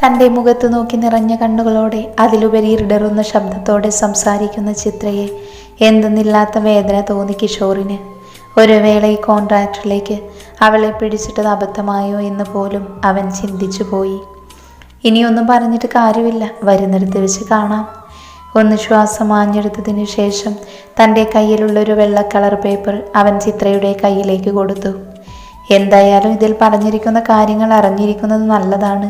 തൻ്റെ മുഖത്ത് നോക്കി നിറഞ്ഞ കണ്ണുകളോടെ അതിലുപരി ഇടറുന്ന ശബ്ദത്തോടെ സംസാരിക്കുന്ന ചിത്രയെ എന്തെന്നില്ലാത്ത വേദന തോന്നി കിഷോറിന്. ഒരു വേള ഈ കോൺട്രാക്ടറിലേക്ക് അവളെ പിടിച്ചിട്ടത് അബദ്ധമായോ എന്ന് പോലും അവൻ ചിന്തിച്ചു പോയി. ഇനിയൊന്നും പറഞ്ഞിട്ട് കാര്യമില്ല, വരുന്നിടത്ത് വെച്ച് കാണാം. ഒന്ന് ശ്വാസം ആഞ്ഞെടുത്തതിനു ശേഷം തൻ്റെ കയ്യിലുള്ളൊരു വെള്ള കളർ പേപ്പർ അവൻ ചിത്രയുടെ കയ്യിലേക്ക് കൊടുത്തു. എന്തായാലും ഇതിൽ പറഞ്ഞിരിക്കുന്ന കാര്യങ്ങൾ അറിഞ്ഞിരിക്കുന്നത് നല്ലതാണ്.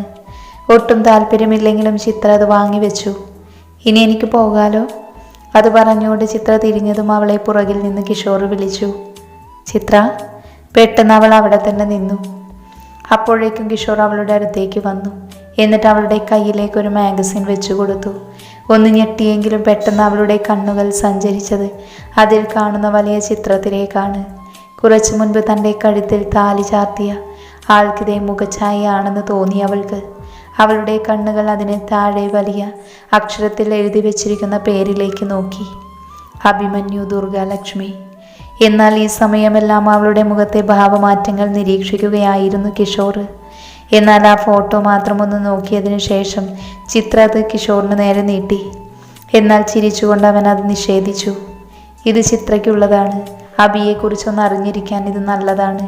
ഒട്ടും താല്പര്യമില്ലെങ്കിലും ചിത്ര അത് വാങ്ങിവെച്ചു. ഇനി എനിക്ക് പോകാലോ? അത് പറഞ്ഞുകൊണ്ട് ചിത്ര തിരിഞ്ഞതും അവളെ പുറകിൽ നിന്ന് കിഷോർ വിളിച്ചു. ചിത്ര. പെട്ടെന്ന് അവൾ അവിടെ തന്നെ നിന്നു. അപ്പോഴേക്കും കിഷോർ അവളുടെ അടുത്തേക്ക് വന്നു. എന്നിട്ട് അവളുടെ കയ്യിലേക്ക് ഒരു മാഗസിൻ വെച്ചു കൊടുത്തു. ഒന്ന് ഞെട്ടിയെങ്കിലും പെട്ടെന്ന് അവളുടെ കണ്ണുകൾ സഞ്ചരിച്ചത് അതിൽ കാണുന്ന വലിയ ചിത്രത്തിലേക്കാണ്. കുറച്ചു മുൻപ് തൻ്റെ കഴുത്തിൽ താലി ചാർത്തിയ ആൾക്കിതേ മുഖഛായയാണെന്ന് തോന്നി അവൾക്ക്. അവളുടെ കണ്ണുകൾ അതിന് താഴെ വലിയ അക്ഷരത്തിൽ എഴുതി വെച്ചിരിക്കുന്ന പേരിലേക്ക് നോക്കി. അഭിമന്യു ദുർഗാലക്ഷ്മി. എന്നാൽ ഈ സമയമെല്ലാം അവളുടെ മുഖത്തെ ഭാവമാറ്റങ്ങൾ നിരീക്ഷിക്കുകയായിരുന്നു കിഷോർ. എന്നാൽ ആ ഫോട്ടോ മാത്രം ഒന്ന് നോക്കിയതിനു ശേഷം ചിത്ര അത് കിഷോറിന് നേരെ നീട്ടി. എന്നാൽ ചിരിച്ചുകൊണ്ട് അവൻ അത് നിഷേധിച്ചു. ഇത് ചിത്രയ്ക്കുള്ളതാണ്. അബിയെക്കുറിച്ചൊന്ന് അറിഞ്ഞിരിക്കാൻ ഇത് നല്ലതാണ്.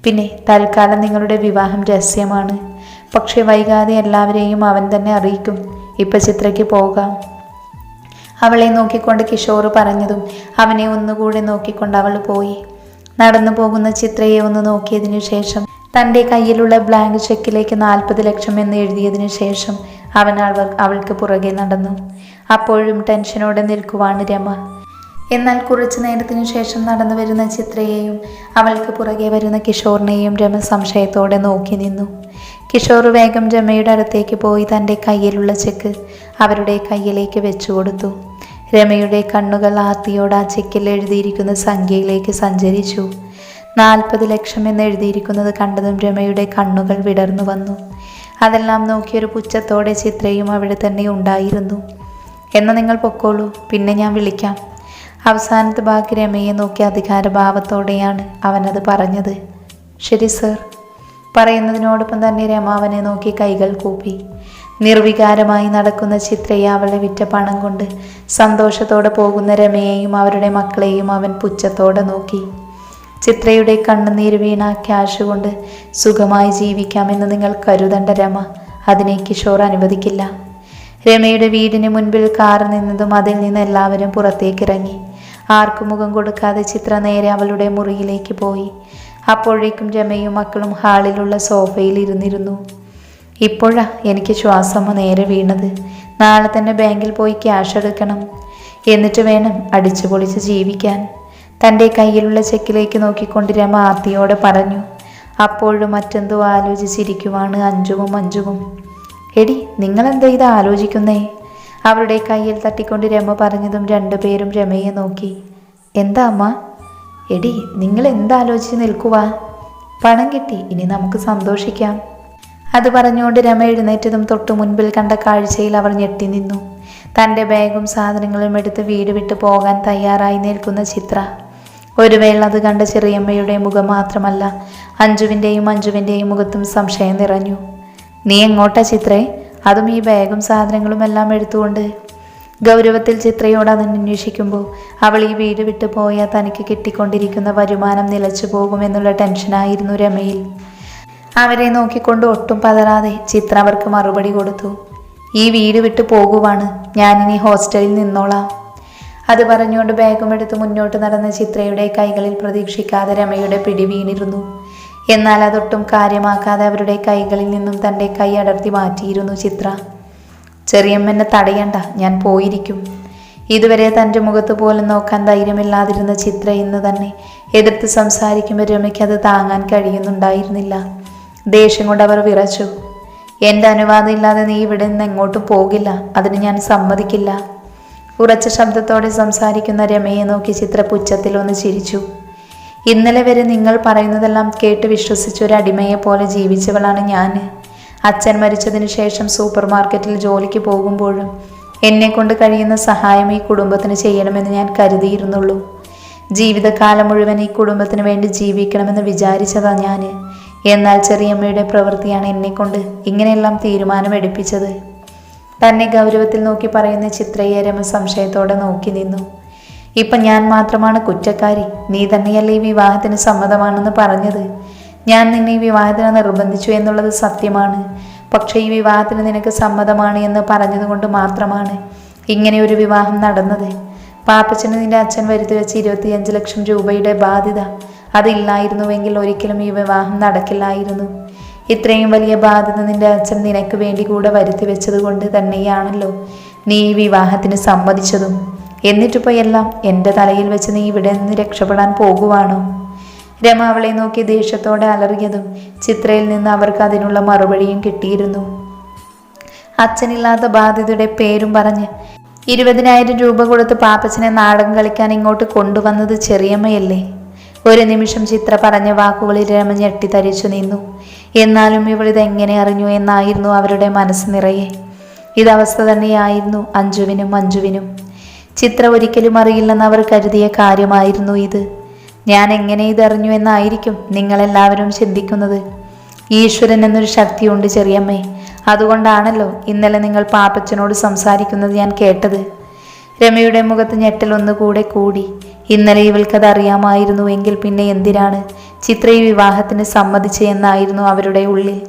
പിന്നെ തൽക്കാലം നിങ്ങളുടെ വിവാഹം രഹസ്യമാണ്. പക്ഷെ വൈകാതെ എല്ലാവരെയും അവൻ തന്നെ അറിയിക്കും. ഇപ്പം ചിത്രയ്ക്ക് പോകാം. അവളെ നോക്കിക്കൊണ്ട് കിഷോർ പറഞ്ഞതും അവനെ ഒന്നുകൂടെ നോക്കിക്കൊണ്ട് അവൾ പോയി. നടന്നു പോകുന്ന ചിത്രയെ ഒന്ന് നോക്കിയതിനു ശേഷം തൻ്റെ കയ്യിലുള്ള ബ്ലാങ്ക് ചെക്കിലേക്ക് 40 ലക്ഷം എന്ന് എഴുതിയതിനു ശേഷം അവൻ അവൾക്ക് പുറകെ നടന്നു. അപ്പോഴും ടെൻഷനോടെ നിൽക്കുവാണ് രമ. എന്നാൽ കുറച്ചു നേരത്തിനു ശേഷം നടന്നു വരുന്ന ചിത്രയെയും അവൾക്ക് പുറകെ വരുന്ന കിഷോറിനെയും രമ സംശയത്തോടെ നോക്കി നിന്നു. കിഷോർ വേഗം രമയുടെ അടുത്തേക്ക് പോയി തൻ്റെ കയ്യിലുള്ള ചെക്ക് അവരുടെ കയ്യിലേക്ക് വെച്ചു കൊടുത്തു. രമയുടെ കണ്ണുകൾ ആർത്തിയോട് ആ ചെക്കിൽ എഴുതിയിരിക്കുന്ന സംഖ്യയിലേക്ക് സഞ്ചരിച്ചു. 40 ലക്ഷം എന്ന് എഴുതിയിരിക്കുന്നത് കണ്ടതും രമയുടെ കണ്ണുകൾ വിടർന്നു വന്നു. അതെല്ലാം നോക്കിയൊരു പുച്ഛത്തോടെ ചിത്രയും അവിടെ തന്നെ ഉണ്ടായിരുന്നു. എന്നാൽ നിങ്ങൾ പൊക്കോളൂ, പിന്നെ ഞാൻ വിളിക്കാം. അവസാനത്തെ ബാക്കി രമയെ നോക്കി അധികാരഭാവത്തോടെയാണ് അവനത് പറഞ്ഞത്. ശരി സർ. പറയുന്നതിനോടൊപ്പം തന്നെ രമ അവനെ നോക്കി കൈകൾ കൂപ്പി. നിർവികാരമായി നടക്കുന്ന ചിത്രയെ അവളെ വിറ്റ പണം കൊണ്ട് സന്തോഷത്തോടെ പോകുന്ന രമയെയും അവരുടെ മക്കളെയും അവൻ പുച്ഛത്തോടെ നോക്കി. ചിത്രയുടെ കണ്ണുനീര് വീണ ക്യാഷ് കൊണ്ട് സുഖമായി ജീവിക്കാമെന്ന് നിങ്ങൾ കരുതണ്ട രമ. അതിനെ കിഷോർ അനുവദിക്കില്ല. രമയുടെ വീടിന് മുൻപിൽ കാർ നിന്നതും അതിൽ നിന്ന് എല്ലാവരും പുറത്തേക്കിറങ്ങി. ആർക്കും മുഖം കൊടുക്കാതെ ചിത്ര നേരെ അവളുടെ മുറിയിലേക്ക് പോയി. അപ്പോഴേക്കും രമയും മക്കളും ഹാളിലുള്ള സോഫയിൽ ഇരുന്നിരുന്നു. ഇപ്പോഴാ എനിക്ക് ശ്വാസം നേരെ വീണത്. നാളെ തന്നെ ബാങ്കിൽ പോയി ക്യാഷ് എടുക്കണം. എന്നിട്ട് വേണം അടിച്ചു പൊളിച്ച് ജീവിക്കാൻ. തൻ്റെ കയ്യിലുള്ള ചെക്കിലേക്ക് നോക്കിക്കൊണ്ട് രമ ആർത്തിയോടെ പറഞ്ഞു. അപ്പോഴും മറ്റെന്തോ ആലോചിച്ചിരിക്കുവാണ് അഞ്ജുവും. എടി, നിങ്ങളെന്താ ഇത് ആലോചിക്കുന്നേ? അവരുടെ കയ്യിൽ തട്ടിക്കൊണ്ട് രമ പറഞ്ഞതും രണ്ടുപേരും രമയെ നോക്കി. എന്താ അമ്മ? എടി, നിങ്ങൾ എന്താലോചിച്ച് നിൽക്കുക? പണം കിട്ടി, ഇനി നമുക്ക് സന്തോഷിക്കാം. അത് പറഞ്ഞുകൊണ്ട് രമ എഴുന്നേറ്റതും തൊട്ടു മുൻപിൽ കണ്ട കാഴ്ചയിൽ അവർ ഞെട്ടി നിന്നു. തൻ്റെ ബാഗും സാധനങ്ങളും എടുത്ത് വീട് വിട്ടു പോകാൻ തയ്യാറായി നിൽക്കുന്ന ചിത്ര. ഒരു വേള അത് കണ്ട ചെറിയമ്മയുടെ മുഖം മാത്രമല്ല, അഞ്ജുവിൻ്റെയും മുഖത്തും സംശയം നിറഞ്ഞു. നീ എങ്ങോട്ടാ ചിത്രേ? അതും ഈ ബാഗും സാധനങ്ങളും എല്ലാം എടുത്തുകൊണ്ട്? ഗൗരവത്തിൽ ചിത്രയോട് അത് അന്വേഷിക്കുമ്പോൾ അവൾ ഈ വീട് വിട്ടു പോയാൽ തനിക്ക് കിട്ടിക്കൊണ്ടിരിക്കുന്ന വരുമാനം നിലച്ചു പോകുമെന്നുള്ള ടെൻഷനായിരുന്നു രമയിൽ. അവരെ നോക്കിക്കൊണ്ട് ഒട്ടും പതറാതെ ചിത്ര അവർക്ക് മറുപടി കൊടുത്തു. ഈ വീട് വിട്ടു പോകുവാണ്, ഞാനിനി ഹോസ്റ്റലിൽ നിന്നോളാം. അത് പറഞ്ഞുകൊണ്ട് ബാഗും എടുത്ത് മുന്നോട്ട് നടന്ന ചിത്രയുടെ കൈകളിൽ പ്രതീക്ഷിക്കാതെ രമയുടെ പിടി വീണിരുന്നു. എന്നാൽ അതൊട്ടും കാര്യമാക്കാതെ അവരുടെ കൈകളിൽ നിന്നും തൻ്റെ കൈ അടർത്തി മാറ്റിയിരുന്നു ചിത്ര. ചെറിയമ്മനെ തടയണ്ട, ഞാൻ പോയിരിക്കും. ഇതുവരെ തൻ്റെ മുഖത്ത് പോലും നോക്കാൻ ധൈര്യമില്ലാതിരുന്ന ചിത്ര ഇന്ന് തന്നെ എതിർത്ത് സംസാരിക്കുമ്പോൾ രമയ്ക്ക് അത് താങ്ങാൻ കഴിയുന്നുണ്ടായിരുന്നില്ല. ദേഷ്യം കൊണ്ട് അവർ വിറച്ചു. എൻ്റെ അനുവാദം ഇല്ലാതെ നീ ഇവിടെ നിന്ന് എങ്ങോട്ടും പോകില്ല, അതിന് ഞാൻ സമ്മതിക്കില്ല. ഉറച്ച ശബ്ദത്തോടെ സംസാരിക്കുന്ന രമയെ നോക്കി ചിത്ര പുച്ഛത്തിലൊന്ന് ചിരിച്ചു. ഇന്നലെ വരെ നിങ്ങൾ പറയുന്നതെല്ലാം കേട്ട് വിശ്വസിച്ചൊരു അടിമയെ പോലെ ജീവിച്ചവളാണ് ഞാൻ. അച്ഛൻ മരിച്ചതിന് ശേഷം സൂപ്പർ മാർക്കറ്റിൽ ജോലിക്ക് പോകുമ്പോഴും എന്നെ കൊണ്ട് കഴിയുന്ന സഹായം ഈ കുടുംബത്തിന് ചെയ്യണമെന്ന് ഞാൻ കരുതിയിരുന്നുള്ളൂ. ജീവിതകാലം മുഴുവൻ ഈ കുടുംബത്തിന് വേണ്ടി ജീവിക്കണമെന്ന് വിചാരിച്ചതാ ഞാൻ. എന്നാൽ ചെറിയമ്മയുടെ പ്രവൃത്തിയാണ് എന്നെക്കൊണ്ട് ഇങ്ങനെയെല്ലാം തീരുമാനമെടുപ്പിച്ചത്. തന്നെ ഗൗരവത്തിൽ നോക്കി പറയുന്ന ചിത്രയെ രമ സംശയത്തോടെ നോക്കി നിന്നു. ഇപ്പം ഞാൻ മാത്രമാണ് കുറ്റക്കാരി. നീ തന്നെയല്ലേ ഈ വിവാഹത്തിന് സമ്മതമാണെന്ന് പറഞ്ഞത്. ഞാൻ നിന്നെ ഈ വിവാഹത്തിന് നിർബന്ധിച്ചു എന്നുള്ളത് സത്യമാണ്. പക്ഷേ ഈ വിവാഹത്തിന് നിനക്ക് സമ്മതമാണ് എന്ന് പറഞ്ഞതുകൊണ്ട് മാത്രമാണ് ഇങ്ങനെ ഒരു വിവാഹം നടന്നത്. പാപ്പച്ചന് നിന്റെ അച്ഛൻ വരുത്തി വെച്ച് 25 ലക്ഷം രൂപയുടെ ബാധ്യത, അതില്ലായിരുന്നുവെങ്കിൽ ഒരിക്കലും ഈ വിവാഹം നടക്കില്ലായിരുന്നു. ഇത്രയും വലിയ ബാധ്യത നിന്റെ അച്ഛൻ നിനക്ക് വേണ്ടി കൂടെ വരുത്തി വെച്ചത് കൊണ്ട് തന്നെയാണല്ലോ നീ ഈ വിവാഹത്തിന് സമ്മതിച്ചതും. എന്നിട്ടിപ്പോൾ എല്ലാം എൻ്റെ തലയിൽ വെച്ച് നീ ഇവിടെ നിന്ന് രക്ഷപ്പെടാൻ പോകുവാണോ? രമ അവളെ നോക്കി ദേഷ്യത്തോടെ അലറിയതും ചിത്രയിൽ നിന്ന് അവർക്ക് അതിനുള്ള മറുപടിയും കിട്ടിയിരുന്നു. അച്ഛനില്ലാത്ത ബാധ്യതയുടെ പേരും പറഞ്ഞ് 20,000 രൂപ കൊടുത്ത് പാപ്പച്ചനെ നാടകം കളിക്കാൻ ഇങ്ങോട്ട് കൊണ്ടുവന്നത് ചെറിയമ്മയല്ലേ? ഒരു നിമിഷം ചിത്ര പറഞ്ഞ വാക്കുകളിൽ രമ ഞെട്ടിത്തരിച്ചു നിന്നു. എന്നാലും ഇവളിതെങ്ങനെ അറിഞ്ഞു എന്നായിരുന്നു അവരുടെ മനസ്സ് നിറയെ. ഇതവസ്ഥ തന്നെയായിരുന്നു അഞ്ജുവിനും മഞ്ജുവിനും. ചിത്ര ഒരിക്കലും അറിയില്ലെന്ന് അവർ കരുതിയ കാര്യമായിരുന്നു ഇത്. ഞാൻ എങ്ങനെ ഇതറിഞ്ഞു എന്നായിരിക്കും നിങ്ങളെല്ലാവരും ചിന്തിക്കുന്നത്. ഈശ്വരൻ എന്നൊരു ശക്തിയുണ്ട് ചെറിയമ്മേ. അതുകൊണ്ടാണല്ലോ ഇന്നലെ നിങ്ങൾ പാപ്പച്ചനോട് സംസാരിക്കുന്നത് ഞാൻ കേട്ടത്. രമയുടെ മുഖത്ത് ഞെട്ടൽ ഒന്നുകൂടെ കൂടി. ഇന്നലെ ഇവൾക്കത് അറിയാമായിരുന്നുവെങ്കിൽ പിന്നെ എന്തിനാണ് ചിത്ര ഈ വിവാഹത്തിന് സമ്മതിച്ചേ എന്നായിരുന്നു അവരുടെ ഉള്ളിൽ.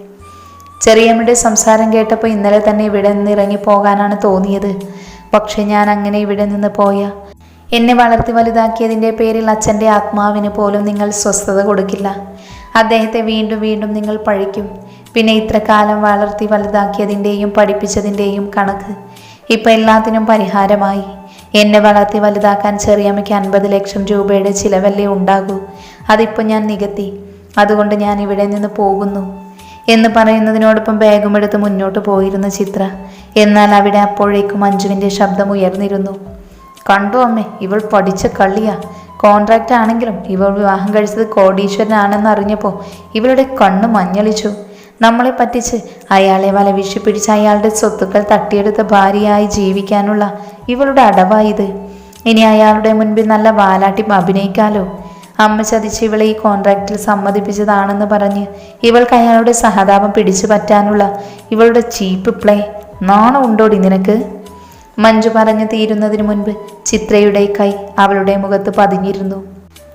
ചെറിയമ്മയുടെ സംസാരം കേട്ടപ്പോൾ ഇന്നലെ തന്നെ ഇവിടെ നിന്ന് ഇറങ്ങി പോകാനാണ് തോന്നിയത്. പക്ഷെ ഞാൻ അങ്ങനെ ഇവിടെ നിന്ന് പോയ എന്നെ വളർത്തി വലുതാക്കിയതിൻ്റെ പേരിൽ അച്ഛൻ്റെ ആത്മാവിന് പോലും നിങ്ങൾ സ്വസ്ഥത കൊടുക്കില്ല. അദ്ദേഹത്തെ വീണ്ടും വീണ്ടും നിങ്ങൾ പഴിക്കും. പിന്നെ ഇത്ര കാലം വളർത്തി വലുതാക്കിയതിൻ്റെയും പഠിപ്പിച്ചതിൻ്റെയും കണക്ക് ഇപ്പം എല്ലാത്തിനും പരിഹാരമായി. എന്നെ വളർത്തി വലുതാക്കാൻ ചെറിയമ്മയ്ക്ക് 50 ലക്ഷം രൂപയുടെ ചിലവല്ലേ ഉണ്ടാകൂ. അതിപ്പോൾ ഞാൻ നികത്തി. അതുകൊണ്ട് ഞാൻ ഇവിടെ നിന്ന് പോകുന്നു എന്ന് പറയുന്നതിനോടൊപ്പം ബാഗുമെടുത്ത് മുന്നോട്ട് പോയിരുന്ന ചിത്ര. എന്നാൽ അവിടെ അപ്പോഴേക്കും മഞ്ജുവിൻ്റെ ശബ്ദം ഉയർന്നിരുന്നു. കണ്ടു അമ്മേ, ഇവൾ പഠിച്ച കള്ളിയാ. കോൺട്രാക്റ്റ് ആണെങ്കിലും ഇവൾ വിവാഹം കഴിച്ചത് കോടീശ്വരനാണെന്ന് അറിഞ്ഞപ്പോൾ ഇവളുടെ കണ്ണ് മഞ്ഞളിച്ചു. നമ്മളെ പറ്റിച്ച് അയാളെ വലവീശി പിടിച്ച് അയാളുടെ സ്വത്തുക്കൾ തട്ടിയെടുത്ത ഭാര്യയായി ജീവിക്കാനുള്ള ഇവളുടെ അടവായത്. ഇനി അയാളുടെ മുൻപിൽ നല്ല വാലാട്ടി അഭിനയിക്കാലോ. അമ്മ ചതിച്ച് ഇവളെ ഈ കോൺട്രാക്റ്റിൽ സമ്മതിപ്പിച്ചതാണെന്ന് പറഞ്ഞ് ഇവൾക്ക് അയാളുടെ സഹതാപം പിടിച്ചു പറ്റാനുള്ള ഇവളുടെ ചീപ്പ് പ്ലേ. നാണം ഉണ്ടോടി നിനക്ക്? മഞ്ജു പറഞ്ഞു തീരുന്നതിന് മുൻപ് ചിത്രയുടെ കൈ അവളുടെ മുഖത്ത് പതിഞ്ഞിരുന്നു.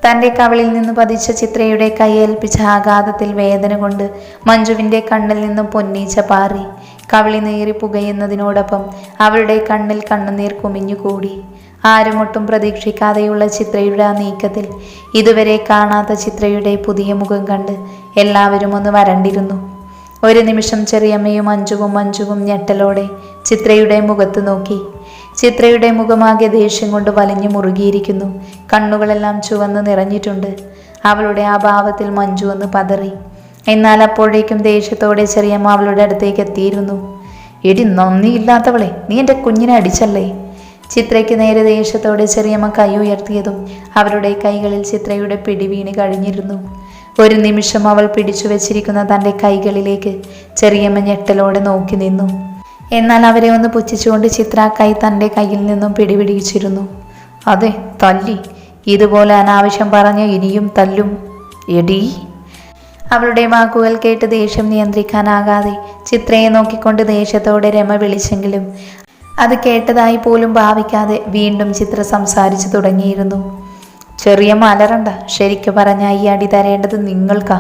തൻ്റെ കവളിൽ നിന്ന് പതിച്ച ചിത്രയുടെ കൈ ഏൽപ്പിച്ച ആഘാതത്തിൽ വേദന കൊണ്ട് മഞ്ജുവിൻ്റെ കണ്ണിൽ നിന്നും പൊന്നീച്ച പാറി. കവിളി നീറി പുകയുന്നതിനോടൊപ്പം അവളുടെ കണ്ണിൽ കണ്ണുനീർ കുമിഞ്ഞുകൂടി. ആരുമൊട്ടും പ്രതീക്ഷിക്കാതെയുള്ള ചിത്രയുടെ ആ നീക്കത്തിൽ ഇതുവരെ കാണാത്ത ചിത്രയുടെ പുതിയ മുഖം കണ്ട് എല്ലാവരും ഒന്ന് വരണ്ടിരുന്നു. ഒരു നിമിഷം ചെറിയമ്മയും മഞ്ജുവും ഞെട്ടലോടെ ചിത്രയുടെ മുഖത്ത് നോക്കി. ചിത്രയുടെ മുഖമാകെ ദേഷ്യം കൊണ്ട് വലിഞ്ഞു മുറുകിയിരിക്കുന്നു. കണ്ണുകളെല്ലാം ചുവന്ന് നിറഞ്ഞിട്ടുണ്ട്. അവളുടെ ആ ഭാവത്തിൽ മഞ്ജു ഒന്ന് പതറി. എന്നാൽ അപ്പോഴേക്കും ദേഷ്യത്തോടെ ചെറിയമ്മ അവളുടെ അടുത്തേക്ക് എത്തിയിരുന്നു. എടി നന്ദിയില്ലാത്തവളെ, നീ എൻ്റെ കുഞ്ഞിനെ അടിച്ചല്ലേ? ചിത്രയ്ക്ക് നേരെ ദേഷ്യത്തോടെ ചെറിയമ്മ കൈ ഉയർത്തിയതും അവരുടെ കൈകളിൽ ചിത്രയുടെ പിടി വീണ് കഴിഞ്ഞിരുന്നു. ഒരു നിമിഷം അവൾ പിടിച്ചു വെച്ചിരിക്കുന്ന തൻ്റെ കൈകളിലേക്ക് ചെറിയമ്മ ഞെട്ടലോടെ നോക്കി നിന്നു. എന്നാൽ അവരെ ഒന്ന് പുച്ഛിച്ചുകൊണ്ട് ചിത്ര കൈ തൻ്റെ കയ്യിൽ നിന്നും പിടിപിടിച്ചിരുന്നു. അതെ, തല്ലി. ഇതുപോലെ അനാവശ്യം പറഞ്ഞ ഇനിയും തല്ലും എടീ. അവളുടെ വാക്കുകൾ കേട്ട് ദേഷ്യം നിയന്ത്രിക്കാനാകാതെ ചിത്രയെ നോക്കിക്കൊണ്ട് ദേഷ്യത്തോടെ രമ വിളിച്ചെങ്കിലും അത് കേട്ടതായി പോലും ഭാവിക്കാതെ വീണ്ടും ചിത്ര സംസാരിച്ചു തുടങ്ങിയിരുന്നു. ചെറിയ മലറണ്ട. ശരിക്കു പറഞ്ഞാൽ ഈ അടി തരേണ്ടത് നിങ്ങൾക്കാ.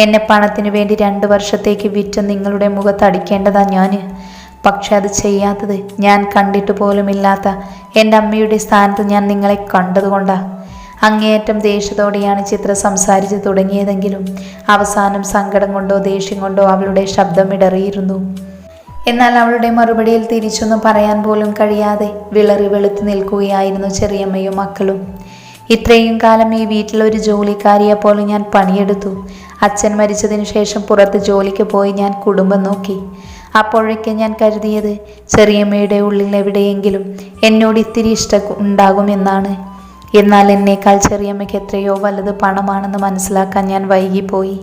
എന്നെ പണത്തിന് വേണ്ടി 2 വർഷത്തേക്ക് വിറ്റ് നിങ്ങളുടെ മുഖത്തടിക്കേണ്ടതാ ഞാൻ. പക്ഷെ അത് ചെയ്യാത്തത് ഞാൻ കണ്ടിട്ട് പോലുമില്ലാത്ത എൻ്റെ അമ്മയുടെ സ്ഥാനത്ത് ഞാൻ നിങ്ങളെ കണ്ടതുകൊണ്ടാ. അങ്ങേയറ്റം ദേഷ്യത്തോടെയാണ് ചിത്ര സംസാരിച്ചു തുടങ്ങിയതെങ്കിലും അവസാനം സങ്കടം കൊണ്ടോ ദേഷ്യം കൊണ്ടോ അവളുടെ ശബ്ദം ഇടറിയിരുന്നു. എന്നാൽ അവളുടെ മറുപടിയിൽ തിരിച്ചൊന്നും പറയാൻ പോലും കഴിയാതെ വിളറി വെളുത്തു നിൽക്കുകയായിരുന്നു ചെറിയമ്മയും മക്കളും. ഇത്രയും കാലം ഈ വീട്ടിലൊരു ജോലിക്കാരിയെ പോലെ ഞാൻ പണിയെടുത്തു. അച്ഛൻ മരിച്ചതിന് ശേഷം പുറത്ത് ജോലിക്ക് പോയി ഞാൻ കുടുംബം നോക്കി. അപ്പോഴൊക്കെ ഞാൻ കരുതിയത് ചെറിയമ്മയുടെ ഉള്ളിൽ എവിടെയെങ്കിലും എന്നോട് ഇത്തിരി ഇഷ്ടം ഉണ്ടാകുമെന്നാണ്. എന്നാൽ എന്നേക്കാൾ ചെറിയമ്മയ്ക്ക് എത്രയോ വലുത് പണമാണെന്ന് മനസ്സിലാക്കാൻ ഞാൻ വൈകിപ്പോയി.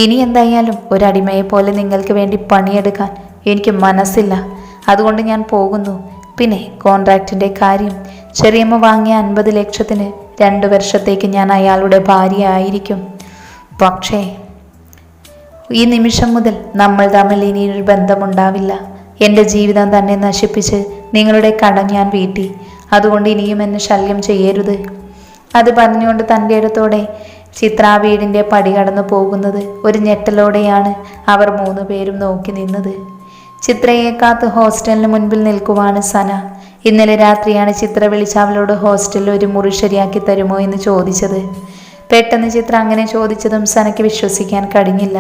ഇനി എന്തായാലും ഒരടിമയെ പോലെ നിങ്ങൾക്ക് വേണ്ടി പണിയെടുക്കാൻ എനിക്ക് മനസ്സില്ല. അതുകൊണ്ട് ഞാൻ പോകുന്നു. പിന്നെ കോൺട്രാക്റ്റിൻ്റെ കാര്യം, ചെറിയമ്മ വാങ്ങിയ 50 ലക്ഷത്തിന് 2 വർഷത്തേക്ക് ഞാൻ അയാളുടെ ഭാര്യ ആയിരിക്കും. പക്ഷേ ഈ നിമിഷം മുതൽ നമ്മൾ തമ്മിൽ ഇനിയൊരു ബന്ധമുണ്ടാവില്ല. എൻ്റെ ജീവിതം തന്നെ നശിപ്പിച്ച് നിങ്ങളുടെ കടം ഞാൻ വീട്ടി. അതുകൊണ്ട് ഇനിയും എന്നെ ശല്യം ചെയ്യരുത്. അത് പറഞ്ഞുകൊണ്ട് തൻ്റെ അടുത്തോടെ ചിത്ര വീടിൻ്റെ പടി കടന്നു പോകുന്നത് ഒരു ഞെട്ടലോടെയാണ് അവർ 3 പേരും നോക്കി നിന്നത്. ചിത്രയെ കാത്ത് ഹോസ്റ്റലിന് മുൻപിൽ നിൽക്കുവാണ് സന. ഇന്നലെ രാത്രിയാണ് ചിത്ര വിളിച്ച് അവളോട് ഹോസ്റ്റലിൽ ഒരു മുറി ശരിയാക്കി തരുമോ എന്ന് ചോദിച്ചത്. പെട്ടെന്ന് ചിത്ര അങ്ങനെ ചോദിച്ചതും സനയ്ക്ക് വിശ്വസിക്കാൻ കഴിഞ്ഞില്ല.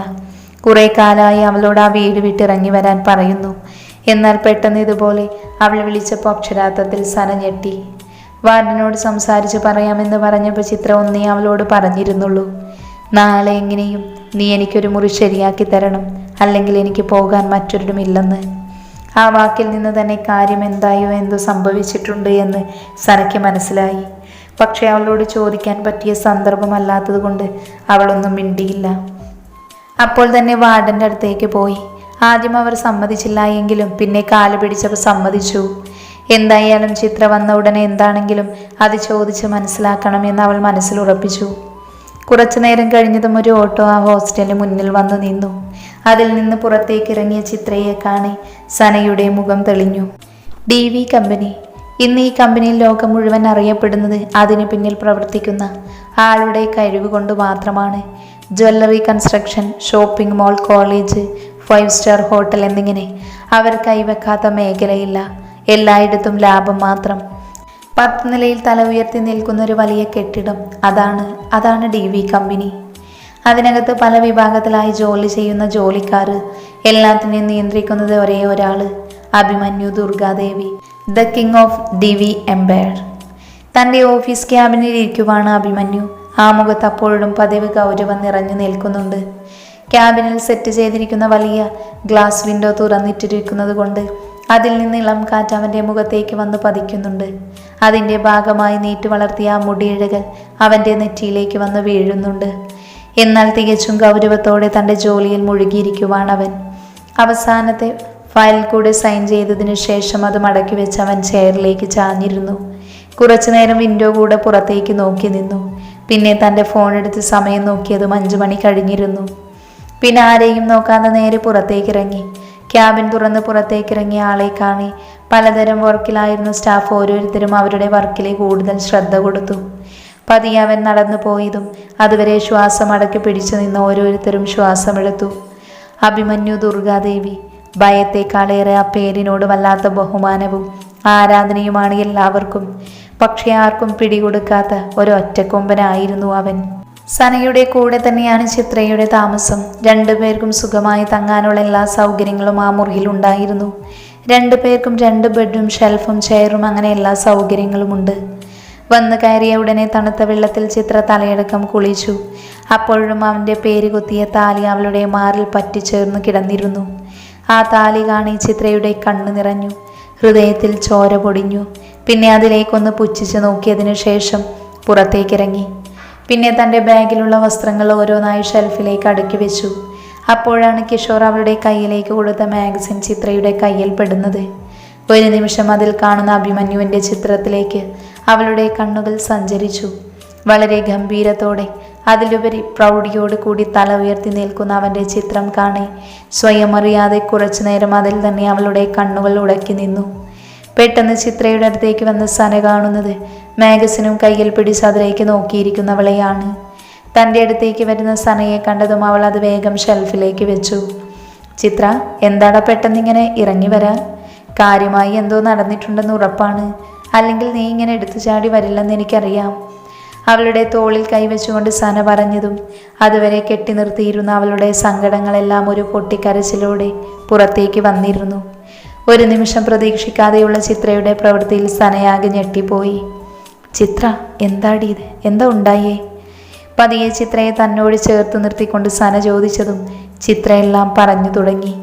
കുറെ കാലമായി അവളോട് ആ വീട് വിട്ടിറങ്ങി വരാൻ പറയുന്നു. എന്നാൽ പെട്ടെന്ന് ഇതുപോലെ അവൾ വിളിച്ചപ്പോൾ അക്ഷരാർത്ഥത്തിൽ സന ഞെട്ടി. വാർഡനോട് സംസാരിച്ച് പറയാമെന്ന് പറഞ്ഞപ്പോൾ ചിത്ര ഒന്നേ അവളോട് പറഞ്ഞിരുന്നുള്ളൂ, നാളെ എങ്ങനെയും നീ എനിക്കൊരു മുറി ശരിയാക്കി തരണം, അല്ലെങ്കിൽ എനിക്ക് പോകാൻ മറ്റൊരിടമില്ലെന്ന്. ആ വാക്കിൽ നിന്ന് തന്നെ കാര്യം എന്തായോ എന്തോ സംഭവിച്ചിട്ടുണ്ട് എന്ന് സനയ്ക്ക് മനസ്സിലായി. പക്ഷെ അവളോട് ചോദിക്കാൻ പറ്റിയ സന്ദർഭമല്ലാത്തത് കൊണ്ട് അവളൊന്നും മിണ്ടിയില്ല. അപ്പോൾ തന്നെ വാർഡൻ്റെ അടുത്തേക്ക് പോയി. ആദ്യം അവർ സമ്മതിച്ചില്ല എങ്കിലും പിന്നെ കാല് പിടിച്ചപ്പോൾ സമ്മതിച്ചു. എന്തായാലും ചിത്ര വന്ന ഉടനെ എന്താണെങ്കിലും അത് ചോദിച്ച് മനസ്സിലാക്കണമെന്ന് അവൾ മനസ്സിൽ ഉറപ്പിച്ചു. കുറച്ചു നേരം കഴിഞ്ഞതും ഒരു ഓട്ടോ ആ ഹോസ്റ്റലിന് മുന്നിൽ വന്നു നിന്നു. അതിൽ നിന്ന് പുറത്തേക്ക് ഇറങ്ങിയ ചിത്രയെ കാണി സനയുടെ മുഖം തെളിഞ്ഞു. DV company. ഇന്ന് ഈ കമ്പനിയിൽ ലോകം മുഴുവൻ അറിയപ്പെടുന്നത് അതിന് പിന്നിൽ പ്രവർത്തിക്കുന്ന ആളുടെ കഴിവ് കൊണ്ട് മാത്രമാണ്. Jewellery, construction, shopping mall, college, 5 star hotel എന്നിങ്ങനെ അവർ കൈവെക്കാത്ത മേഖലയില്ല. എല്ലായിടത്തും ലാഭം മാത്രം. 10 നിലയിൽ തല ഉയർത്തി നിൽക്കുന്ന ഒരു വലിയ കെട്ടിടം, അതാണ് DV കമ്പനി. അതിനകത്ത് പല വിഭാഗത്തിലായി ജോലി ചെയ്യുന്ന ജോലിക്കാർ. എല്ലാത്തിനെയും നിയന്ത്രിക്കുന്നത് ഒരേ ഒരാൾ, Abhimanyu Durgadevi, the king of DV empire. തൻ്റെ ഓഫീസ് ക്യാബിനിൽ ഇരിക്കുവാണ് അഭിമന്യു. ആ മുഖത്ത് അപ്പോഴും പതിവ് ഗൗരവം നിറഞ്ഞു നിൽക്കുന്നുണ്ട്. ക്യാബിനിൽ സെറ്റ് ചെയ്തിരിക്കുന്ന വലിയ ഗ്ലാസ് വിൻഡോ തുറന്നിട്ടിരിക്കുന്നത് കൊണ്ട് അതിൽ നിന്ന് ഇളം കാറ്റ് അവൻ്റെ മുഖത്തേക്ക് വന്ന് പതിക്കുന്നുണ്ട്. അതിൻ്റെ ഭാഗമായി നീട്ടി വളർത്തിയ ആ മുടിയിഴകൾ അവൻ്റെ നെറ്റിയിലേക്ക് വന്ന് വീഴുന്നുണ്ട്. എന്നാൽ തികച്ചും ഗൗരവത്തോടെ തൻ്റെ ജോലിയിൽ മുഴുകിയിരിക്കുവാണ് അവൻ. അവസാനത്തെ ഫയൽ കൂടെ സൈൻ ചെയ്തതിനു ശേഷം അത് മടക്കി വെച്ച് അവൻ ചെയറിലേക്ക് ചാഞ്ഞിരുന്നു. കുറച്ചു നേരം വിൻഡോ കൂടെ പുറത്തേക്ക് നോക്കി നിന്നു. പിന്നെ തൻ്റെ ഫോൺ എടുത്ത് സമയം നോക്കിയതും 5 മണി കഴിഞ്ഞിരുന്നു. പിന്നെ ആരെയും നോക്കാതെ നേരെ പുറത്തേക്കിറങ്ങി. ക്യാബിൻ തുറന്ന് പുറത്തേക്കിറങ്ങിയ ആളെ കാണി പലതരം വർക്കിലായിരുന്ന സ്റ്റാഫ് ഓരോരുത്തരും അവരുടെ വർക്കിലെ കൂടുതൽ ശ്രദ്ധ കൊടുത്തു. പതിയെ അവൻ നടന്നു പോയതും അതുവരെ ശ്വാസം അടക്കി പിടിച്ചു നിന്ന് ഓരോരുത്തരും ശ്വാസമെടുത്തു. അഭിമന്യു ദുർഗാദേവി. ഭയത്തെക്കാളേറെ ആ പേരിനോട് വല്ലാത്ത ബഹുമാനവും ആരാധനയുമാണ് എല്ലാവർക്കും. പക്ഷെ ആർക്കും പിടികൊടുക്കാത്ത ഒരൊറ്റക്കൊമ്പനായിരുന്നു അവൻ. സനയുടെ കൂടെ തന്നെയാണ് ചിത്രയുടെ താമസം. 2 പേർക്കും സുഖമായി തങ്ങാനുള്ള എല്ലാ സൗകര്യങ്ങളും ആ മുറിയിൽ ഉണ്ടായിരുന്നു. 2 പേർക്കും 2 ബെഡും ഷെൽഫും ചെയറും അങ്ങനെ എല്ലാ സൗകര്യങ്ങളുമുണ്ട്. വന്ന് കയറിയ ഉടനെ തണുത്ത വെള്ളത്തിൽ ചിത്ര തലയടക്കം കുളിച്ചു. അപ്പോഴും അവൻ്റെ പേര് കൊത്തിയ താലി അവളുടെ മാറിൽ പറ്റിച്ചേർന്ന് കിടന്നിരുന്നു. ആ താലി കാണി ചിത്രയുടെ കണ്ണു നിറഞ്ഞു. ഹൃദയത്തിൽ ചോര പൊടിഞ്ഞു. പിന്നെ അതിലേക്കൊന്ന് പുച്ഛിച്ച് നോക്കിയതിനു ശേഷം പുറത്തേക്കിറങ്ങി. പിന്നെ തൻ്റെ ബാഗിലുള്ള വസ്ത്രങ്ങൾ ഓരോന്നായി ഷെൽഫിലേക്ക് അടുക്കി വെച്ചു. അപ്പോഴാണ് കിഷോർ അവളുടെ കയ്യിലേക്ക് കൊടുത്ത മാഗസിൻ ചിത്രയുടെ കയ്യിൽ പെടുന്നത്. ഒരു നിമിഷം അതിൽ കാണുന്ന അഭിമന്യുവിൻ്റെ ചിത്രത്തിലേക്ക് അവളുടെ കണ്ണുകൾ സഞ്ചരിച്ചു. വളരെ ഗംഭീരത്തോടെ, അതിലുപരി പ്രൗഢിയോട് കൂടി തല ഉയർത്തി നിൽക്കുന്ന അവൻ്റെ ചിത്രം കാണി സ്വയം അറിയാതെ കുറച്ചു നേരം അതിൽ തന്നെ അവളുടെ കണ്ണുകൾ ഉടക്കി നിന്നു. പെട്ടെന്ന് ചിത്രയുടെ അടുത്തേക്ക് വന്ന് സന കാണുന്നത് മാഗസിനും കയ്യിൽ പിടിച്ച് അതിലേക്ക് നോക്കിയിരിക്കുന്നവളെയാണ്. തൻ്റെ അടുത്തേക്ക് വരുന്ന സനയെ കണ്ടതും അവൾ അത് വേഗം ഷെൽഫിലേക്ക് വെച്ചു. ചിത്ര, എന്താടാ പെട്ടെന്നിങ്ങനെ ഇറങ്ങി വരാൻ? കാര്യമായി എന്തോ നടന്നിട്ടുണ്ടെന്ന് ഉറപ്പാണ്. അല്ലെങ്കിൽ നീ ഇങ്ങനെ എടുത്തു ചാടി വരില്ലെന്ന് എനിക്കറിയാം. അവളുടെ തോളിൽ കൈവച്ചുകൊണ്ട് സന പറഞ്ഞതും അതുവരെ കെട്ടി നിർത്തിയിരുന്ന അവളുടെ സങ്കടങ്ങളെല്ലാം ഒരു പൊട്ടിക്കരച്ചിലൂടെ പുറത്തേക്ക് വന്നിരുന്നു. ഒരു നിമിഷം പ്രതീക്ഷിക്കാതെയുള്ള ചിത്രയുടെ പ്രവൃത്തിയിൽ സനയാകെ ഞെട്ടിപ്പോയി. ചിത്ര, എന്താടി ഇത്? എന്താ ഉണ്ടായേ? പതിയെ ചിത്രയെ തന്നോട് ചേർത്ത് നിർത്തിക്കൊണ്ട് സന ചോദിച്ചതും ചിത്രയെല്ലാം പറഞ്ഞു തുടങ്ങി.